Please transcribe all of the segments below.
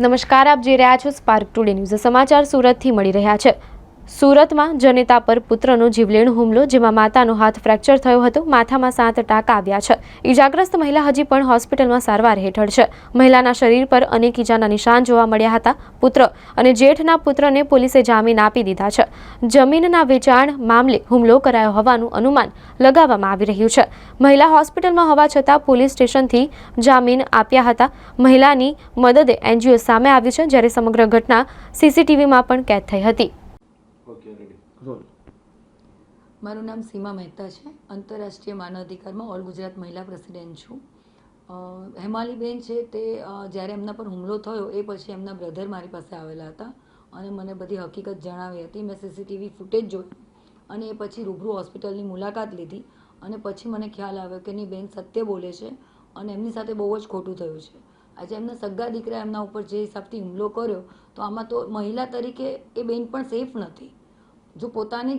નમસ્કાર, આપ જોઈ રહ્યા છો સ્પાર્ક ટુડે ન્યૂઝ. સમાચાર સુરતથી મળી રહ્યા છે. સુરતમાં જનેતા પર પુત્રનો જીવલેણ હુમલો, જેમાં માતાનો હાથ ફ્રેક્ચર થયો હતો. માથામાં 7 ટાંકા આવ્યા છે. ઈજાગ્રસ્ત મહિલા હજી પણ હોસ્પિટલમાં સારવાર હેઠળ છે. મહિલાના શરીર પર અનેક ઈજાના નિશાન જોવા મળ્યા હતા. પુત્ર અને જેઠના પુત્રને પોલીસે જામીન આપી દીધા છે. જમીનના વેચાણ મામલે હુમલો કરાયો હોવાનું અનુમાન લગાવવામાં આવી રહ્યું છે. મહિલા હોસ્પિટલમાં હોવા છતાં પોલીસ સ્ટેશનથી જામીન આપ્યા હતા. મહિલાની મદદે એનજીઓ સામે આવ્યું છે, જ્યારે સમગ્ર ઘટના સીસીટીવીમાં પણ કેદ થઈ હતી. મારું નામ સીમા મહેતા છે. આંતરરાષ્ટ્રીય માનવ અધિકારમાં ઓલ ગુજરાત મહિલા પ્રેસિડેન્ટ છું. હેમાલીબેન છે તે જ્યારે એમના પર હુમલો થયો એ પછી એમના બ્રધર મારી પાસે આવેલા હતા અને મને બધી હકીકત જણાવી હતી. મેં સીસીટીવી ફૂટેજ જોઈ અને એ પછી રૂબરૂ હોસ્પિટલની મુલાકાત લીધી અને પછી મને ખ્યાલ આવ્યો કે એની બેન સત્ય બોલે છે અને એમની સાથે બહુ જ ખોટું થયું છે. આજે એમના સગા દીકરા એમના ઉપર જે હિસાબથી હુમલો કર્યો, તો આમાં તો મહિલા તરીકે એ બેન પણ સેફ નથી. જો પોતાની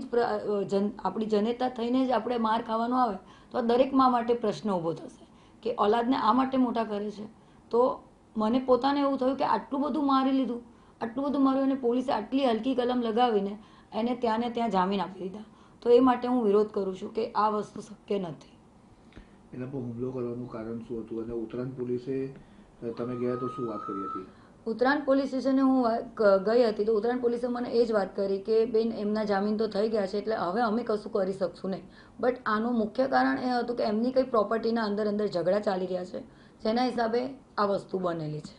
જ આપણી જનેતા થઈને જ આપણે માર ખાવાનો આવે તો દરેક મા માટે પ્રશ્ન ઊભો થશે કે ઓલાદને આ માટે મોટા કરે છે. તો મને પોતાને એવું થયું કે આટલું બધું મારી લીધું, આટલું બધું માર્યું, અને પોલીસે આટલી હલકી કલમ લગાવીને એને ત્યાં ને ત્યાં જામીન આપી દીધા. તો એ માટે હું વિરોધ કરું છું કે આ વસ્તુ શક્ય નથી. એના પર હુમલો કરવાનું કારણ શું હતું અને ઉત્તરાયણ પોલીસે તમે ગયા તો શું વાત કરી હતી? ઉત્તરાયણ પોલીસ સ્ટેશને હું ગઈ હતી તો ઉત્તરાયણ પોલીસે મને એ જ વાત કરી કે બેન એમના જામીન તો થઈ ગયા છે, એટલે હવે અમે કશું કરી શકશું નહીં. બટ આનું મુખ્ય કારણ એ હતું કે એમની કંઈ પ્રોપર્ટીના અંદર ઝઘડા ચાલી રહ્યા છે, જેના હિસાબે આ વસ્તુ બનેલી છે.